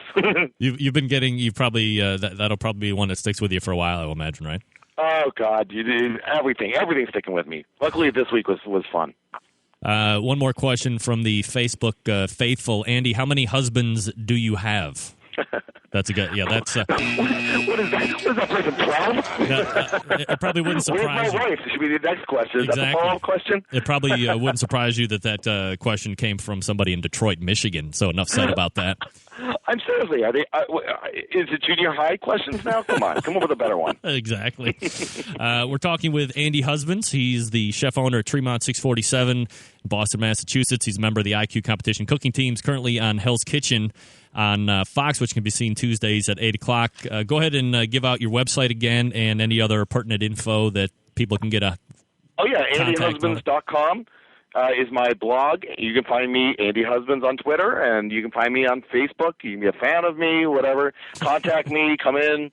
You've been getting, that'll probably be one that sticks with you for a while, I will imagine, right? Oh, God, you did everything's sticking with me. Luckily, this week was fun. One more question from the Facebook faithful. Andy, how many husbands do you have? That's a good. Yeah, that's. What is that? What is that person, 12? It probably wouldn't surprise Where's my you. wife? Should be the next question. Is that the Exactly. follow-up question? It probably wouldn't surprise you that question came from somebody in Detroit, Michigan. So enough said about that. I'm seriously. Are they? Is it junior high questions now? Come on, come up with a better one. Exactly. We're talking with Andy Husbands. He's the chef owner at Tremont 647, Boston, Massachusetts. He's a member of the IQ competition cooking teams, currently on Hell's Kitchen on Fox, which can be seen Tuesdays at 8 o'clock. Go ahead and give out your website again and any other pertinent info that people can get a Oh, yeah, contact on it. AndyHusbands.com is my blog. You can find me, Andy Husbands, on Twitter, and you can find me on Facebook. You can be a fan of me, whatever. Contact me, come in,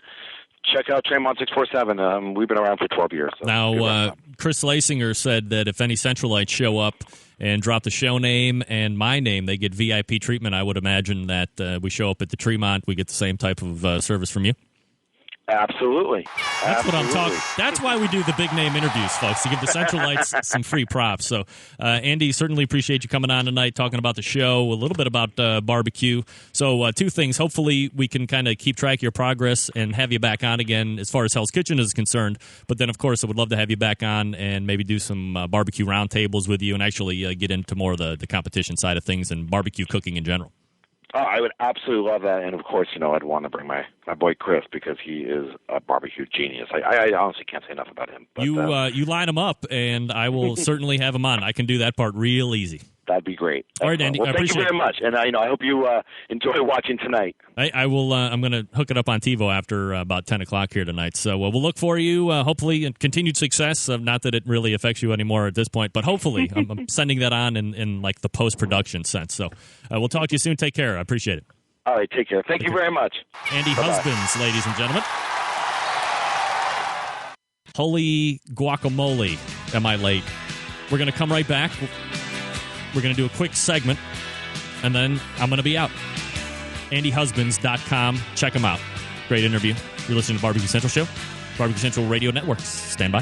check out Tremont 647. We've been around for 12 years. So Now, Chris Lasinger said that if any Centralites show up and drop the show name and my name, they get VIP treatment. I would imagine that we show up at the Tremont, we get the same type of service from you. Absolutely. That's what I'm talking. That's why we do the big name interviews, folks, to give the Centralites some free props. So, Andy, certainly appreciate you coming on tonight, talking about the show, a little bit about barbecue. So, two things. Hopefully, we can kind of keep track of your progress and have you back on again as far as Hell's Kitchen is concerned. But then, of course, I would love to have you back on and maybe do some barbecue roundtables with you and actually get into more of the competition side of things and barbecue cooking in general. Oh, I would absolutely love that. And, of course, I'd want to bring my boy Chris because he is a barbecue genius. I honestly can't say enough about him. But, you line him up, and I will certainly have him on. I can do that part real easy. That'd be great. All right, Andy, well, I thank appreciate you very much. And, I hope you enjoy watching tonight. I will. I'm going to hook it up on TiVo after about 10 o'clock here tonight. So we'll look for you, hopefully, and continued success. Not that it really affects you anymore at this point, but hopefully I'm sending that on in like the post-production sense. So we'll talk to you soon. Take care. I appreciate it. All right, take care. Thank you very much. Andy Bye-bye. Husbands, ladies and gentlemen. Holy guacamole, am I late? We're going to come right back. We're going to do a quick segment, and then I'm going to be out. AndyHusbands.com. Check him out. Great interview. You're listening to Barbecue Central Show, Barbecue Central Radio Network. Stand by.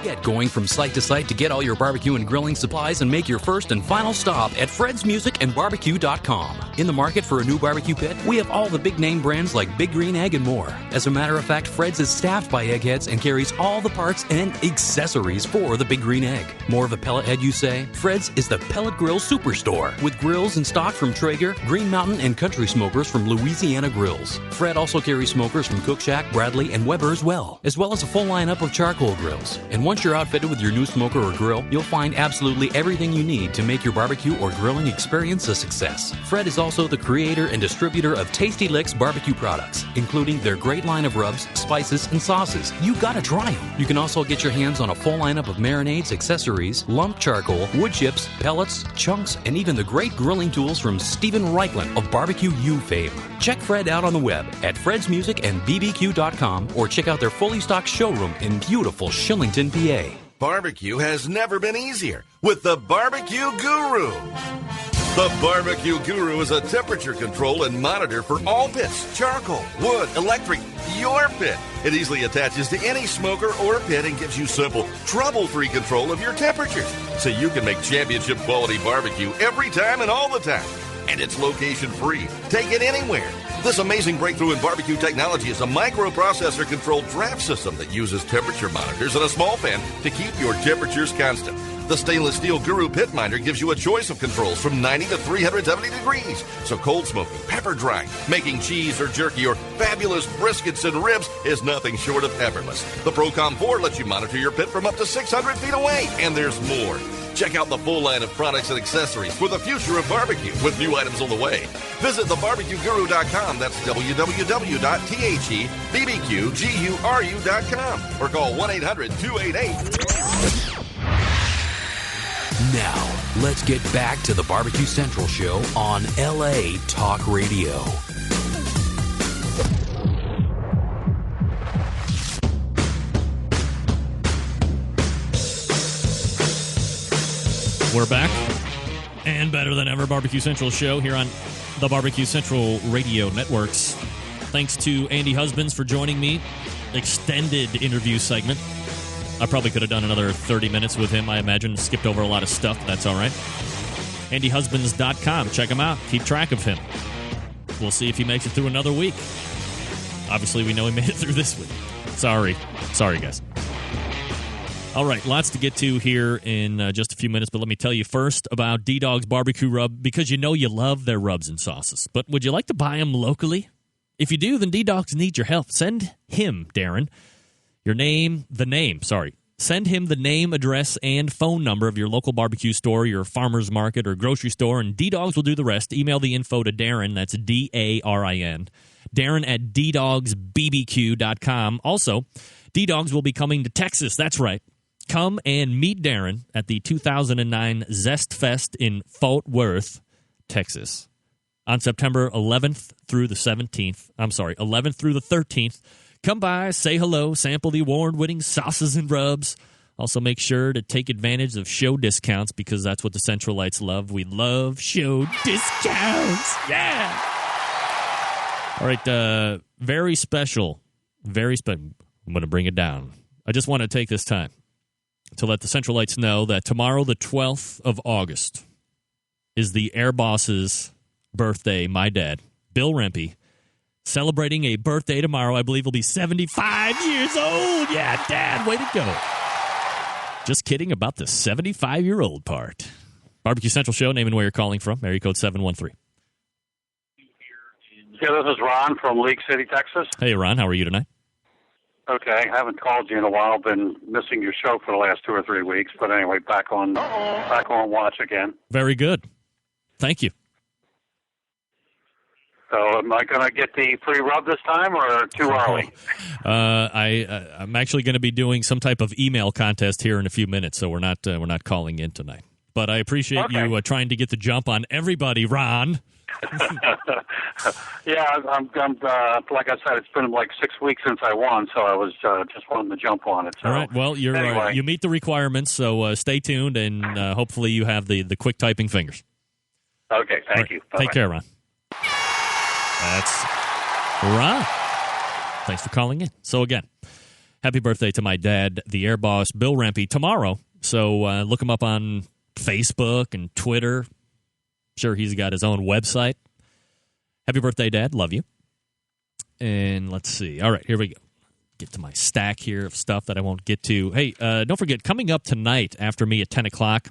Get going from site to site to get all your barbecue and grilling supplies and make your first and final stop at fredsmusicandbarbecue.com. In the market for a new barbecue pit, we have all the big name brands like Big Green Egg and more. As a matter of fact, Fred's is staffed by eggheads and carries all the parts and accessories for the Big Green Egg. More of a pellet head, you say? Fred's is the pellet grill superstore with grills in stock from Traeger, Green Mountain, and Country Smokers from Louisiana Grills. Fred also carries smokers from Cook Shack, Bradley, and Weber as well as a full lineup of charcoal grills. And once you're outfitted with your new smoker or grill, you'll find absolutely everything you need to make your barbecue or grilling experience a success. Fred is also the creator and distributor of Tasty Licks barbecue products, including their great line of rubs, spices, and sauces. You gotta try them. You can also get your hands on a full lineup of marinades, accessories, lump charcoal, wood chips, pellets, chunks, and even the great grilling tools from Stephen Reichland of Barbecue U fame. Check Fred out on the web at fredsmusicandbbq.com or check out their fully stocked showroom in beautiful Shillington, PA. Barbecue has never been easier with the Barbecue Guru. The Barbecue Guru is a temperature control and monitor for all pits, charcoal, wood, electric, your pit. It easily attaches to any smoker or pit and gives you simple, trouble-free control of your temperatures so you can make championship quality barbecue every time and all the time. And it's location-free. Take it anywhere. This amazing breakthrough in barbecue technology is a microprocessor-controlled draft system that uses temperature monitors and a small fan to keep your temperatures constant. The stainless steel Guru Pit Minder gives you a choice of controls from 90 to 370 degrees. So cold smoking, pepper drying, making cheese or jerky, or fabulous briskets and ribs is nothing short of effortless. The Procom 4 lets you monitor your pit from up to 600 feet away. And there's more. Check out the full line of products and accessories for the future of barbecue with new items on the way. Visit thebarbecueguru.com. That's www.thebbqguru.com or call 1-800-288. Now, let's get back to the Barbecue Central Show on LA Talk Radio. We're back, and better than ever, Barbecue Central Show here on the Barbecue Central Radio Networks. Thanks to Andy Husbands for joining me. Extended interview segment. I probably could have done another 30 minutes with him, I imagine. Skipped over a lot of stuff. That's all right. AndyHusbands.com. Check him out. Keep track of him. We'll see if he makes it through another week. Obviously, we know he made it through this week. Sorry, guys. All right, lots to get to here in just a few minutes, but let me tell you first about D-Dog's Barbecue Rub, because you know you love their rubs and sauces. But would you like to buy them locally? If you do, then D-Dogs needs your help. Send him, Darren, Send him the name, address, and phone number of your local barbecue store, your farmer's market, or grocery store, and D-Dogs will do the rest. Email the info to Darren, that's D-A-R-I-N, Darren at ddogsbbq.com. Also, D-Dogs will be coming to Texas, that's right. Come and meet Darren at the 2009 Zest Fest in Fort Worth, Texas, on September 11th through the 13th. Come by, say hello, sample the award-winning sauces and rubs. Also, make sure to take advantage of show discounts because that's what the Centralites love. We love show discounts. Yeah. All right, very special. I'm going to bring it down. I just want to take this time to let the Centralites know that tomorrow, the 12th of August, is the Air Boss's birthday, my dad, Bill Rempe, celebrating a birthday tomorrow. I believe he'll be 75 years old. Yeah, Dad, way to go. Just kidding about the 75-year-old part. Barbecue Central Show, name and where you're calling from. Area code 713. Yeah, this is Ron from League City, Texas. Hey, Ron, how are you tonight? Okay, I haven't called you in a while. Been missing your show for the last 2 or 3 weeks, but anyway, back on watch again. Very good. Thank you. So, am I going to get the free rub this time, or too early? I'm actually going to be doing some type of email contest here in a few minutes, so we're not calling in tonight. But I appreciate you trying to get the jump on everybody, Ron. Yeah, I'm like I said, it's been like 6 weeks since I won, so I was just wanting to jump on it. So, all right, well, you meet the requirements, so stay tuned, and hopefully you have the quick typing fingers. Okay, thank you. Bye-bye. Take care, Ron. That's Ron. Thanks for calling in. So again, happy birthday to my dad, the Air Boss, Bill Rempe, tomorrow. So look him up on Facebook and Twitter. Sure, he's got his own website. Happy birthday, Dad. Love you. And let's see. All right, here we go. Get to my stack here of stuff that I won't get to. Hey, don't forget, coming up tonight after me at 10 o'clock,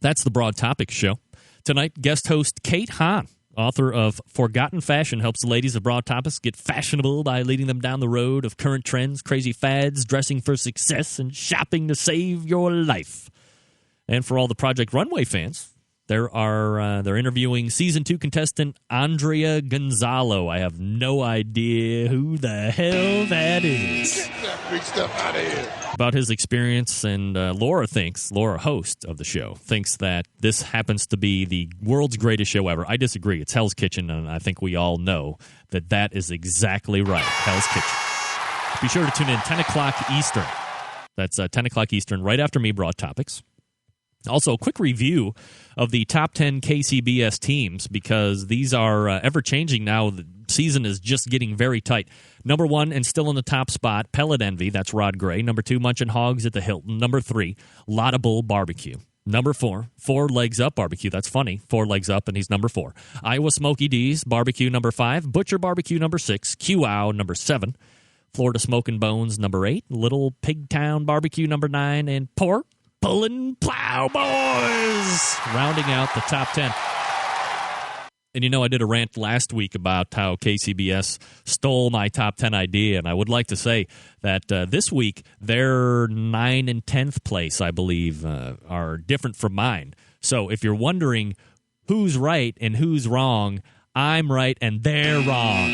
that's the Broad Topics Show. Tonight, guest host Kate Hahn, author of Forgotten Fashion, helps the ladies of Broad Topics get fashionable by leading them down the road of current trends, crazy fads, dressing for success, and shopping to save your life. And for all the Project Runway fans, they're interviewing Season 2 contestant Andrea Gonzalo. I have no idea who the hell that is. Get that big stuff out of here. About his experience, and Laura, host of the show, thinks that this happens to be the world's greatest show ever. I disagree. It's Hell's Kitchen, and I think we all know that is exactly right. Hell's Kitchen. Be sure to tune in 10 o'clock Eastern. That's 10 o'clock Eastern, right after me, Broad Topics. Also, a quick review of the top 10 KCBS teams, because these are ever-changing now. The season is just getting very tight. Number 1, and still in the top spot, Pellet Envy. That's Rod Gray. Number 2, Munchin' Hogs at the Hilton. Number 3, Lotta Bull Barbecue. Number 4, Four Legs Up Barbecue. That's funny. 4 Legs Up, and he's number 4. Iowa Smoky D's Barbecue, number 5. Butcher Barbecue, number 6. QOW, number 7. Florida Smokin' Bones, number 8. Little Pigtown Barbecue, number 9. And Pork Pullin' Plow Boys, rounding out the top 10. And you know, I did a rant last week about how KCBS stole my top 10 idea, and I would like to say that this week, their 9th and 10th place, I believe, are different from mine. So if you're wondering who's right and who's wrong, I'm right and they're wrong.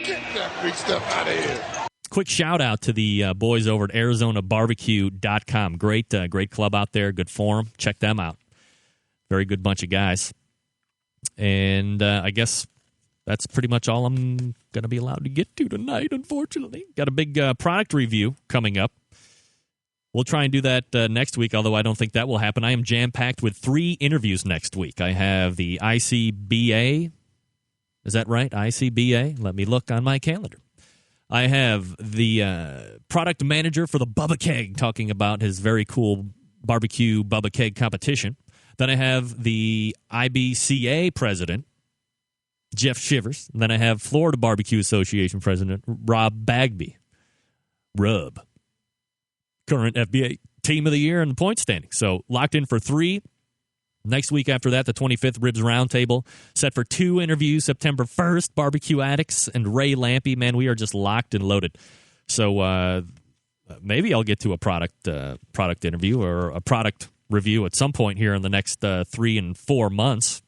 Get that big stuff out of here. Quick shout out to the boys over at ArizonaBarbecue.com. Great club out there, good forum. Check them out. Very good bunch of guys. And I guess that's pretty much all I'm going to be allowed to get to tonight, unfortunately. Got a big product review coming up. We'll try and do that next week, although I don't think that will happen. I am jam-packed with 3 interviews next week. I have the ICBA. Is that right? ICBA? Let me look on my calendar. I have the product manager for the Bubba Keg talking about his very cool barbecue Bubba Keg competition. Then I have the IBCA president, Jeff Shivers. And then I have Florida Barbecue Association president, Rob Bagby. Rub. Current FBA Team of the Year in the point standing. So locked in for 3. Next week after that, the 25th Ribs Roundtable. Set for 2 interviews, September 1st, Barbecue Addicts and Ray Lampy. Man, we are just locked and loaded. So maybe I'll get to a product interview or a product review at some point here in the next 3 and 4 months.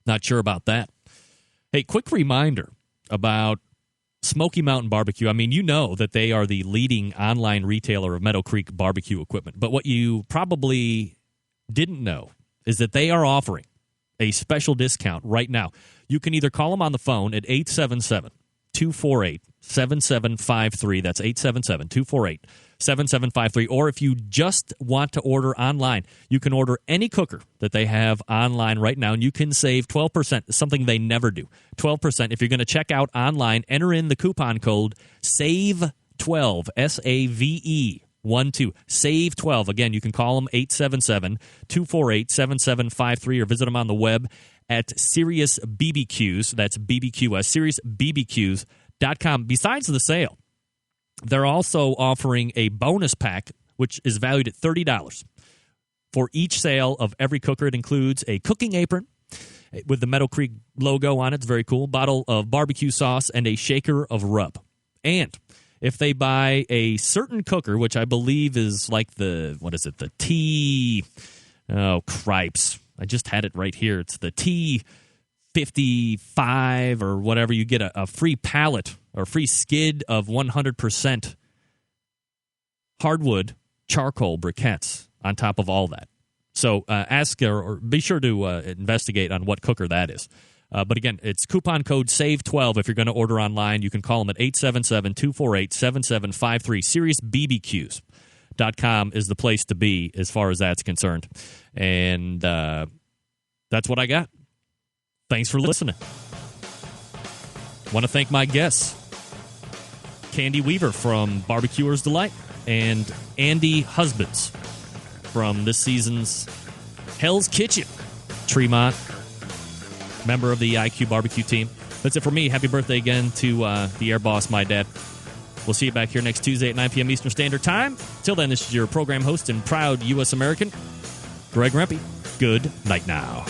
Not sure about that. Hey, quick reminder about Smoky Mountain Barbecue. I mean, you know that they are the leading online retailer of Meadow Creek barbecue equipment. But what you probably didn't know is that they are offering a special discount right now. You can either call them on the phone at 877-248-7753. That's 877-248-7753. Or if you just want to order online, you can order any cooker that they have online right now, and you can save 12%, something they never do. 12%. If you're going to check out online, enter in the coupon code SAVE12, SAVE. 12. Save 12. Again, you can call them 877-248-7753 or visit them on the web at Sirius BBQs. That's BBQS, SiriusBBQs.com. Besides the sale, they're also offering a bonus pack, which is valued at $30. For each sale of every cooker, it includes a cooking apron with the Meadow Creek logo on it. It's very cool. Bottle of barbecue sauce and a shaker of rub. And if they buy a certain cooker, which I believe is like the T... Oh, cripes. I just had it right here. It's the T55 or whatever. You get a free pallet or free skid of 100% hardwood charcoal briquettes on top of all that. So ask or be sure to investigate on what cooker that is. But again, it's coupon code SAVE12 if you're going to order online. You can call them at 877-248-7753. SiriusBBQs.com is the place to be as far as that's concerned. And that's what I got. Thanks for listening. Want to thank my guests, Candy Weaver from Barbecuer's Delight and Andy Husbands from this season's Hell's Kitchen, Tremont, member of the IQ Barbecue team. That's it for me. Happy birthday again to the air boss, my dad. We'll see you back here next Tuesday at 9 p.m. Eastern Standard Time. Till then, this is your program host and proud U.S. American, Greg Rempe. Good night now.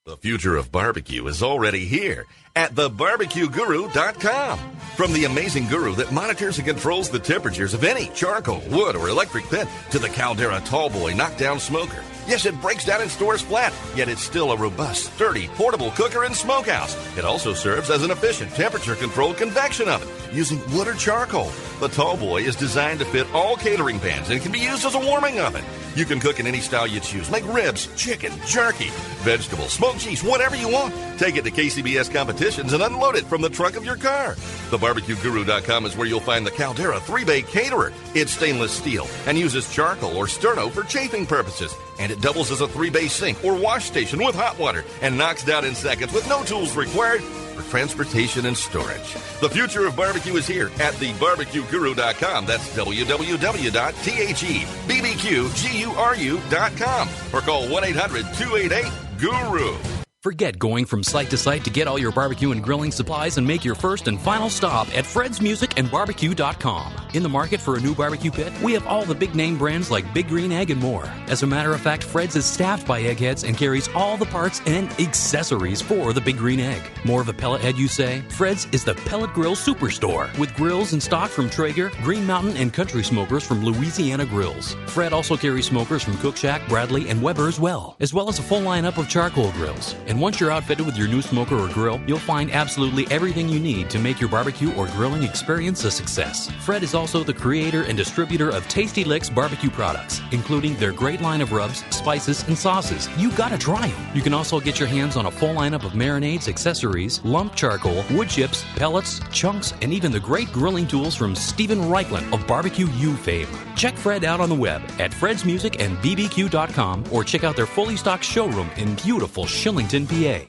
The future of barbecue is already here at thebarbecueguru.com. From the amazing guru that monitors and controls the temperatures of any charcoal, wood, or electric pit to the Caldera Tallboy knockdown smoker. Yes, it breaks down and stores flat, yet it's still a robust, sturdy, portable cooker and smokehouse. It also serves as an efficient temperature-controlled convection oven using wood or charcoal. The Tallboy is designed to fit all catering pans and can be used as a warming oven. You can cook in any style you choose. Make ribs, chicken, jerky, vegetables, smoked cheese, whatever you want. Take it to KCBS competitions and unload it from the trunk of your car. TheBarbecueGuru.com is where you'll find the Caldera 3-Bay Caterer. It's stainless steel and uses charcoal or sterno for chafing purposes. And it doubles as a 3-bay sink or wash station with hot water and knocks down in seconds with no tools required for transportation and storage. The future of barbecue is here at thebarbecueguru.com. That's www.thebbqguru.com or call 1-800-288-GURU. Forget going from site to site to get all your barbecue and grilling supplies and make your first and final stop at fredsmusicandbarbecue.com. In the market for a new barbecue pit, we have all the big name brands like Big Green Egg and more. As a matter of fact, Fred's is staffed by eggheads and carries all the parts and accessories for the Big Green Egg. More of a pellet head, you say? Fred's is the pellet grill superstore with grills in stock from Traeger, Green Mountain, and Country Smokers from Louisiana Grills. Fred also carries smokers from Cook Shack, Bradley, and Weber as well as a full lineup of charcoal grills. And once you're outfitted with your new smoker or grill, you'll find absolutely everything you need to make your barbecue or grilling experience a success. Fred is also the creator and distributor of Tasty Licks barbecue products, including their great line of rubs, spices, and sauces. You gotta try them. You can also get your hands on a full lineup of marinades, accessories, lump charcoal, wood chips, pellets, chunks, and even the great grilling tools from Stephen Reichland of Barbecue U fame. Check Fred out on the web at fredsmusicandbbq.com or check out their fully stocked showroom in beautiful Shillington, PA.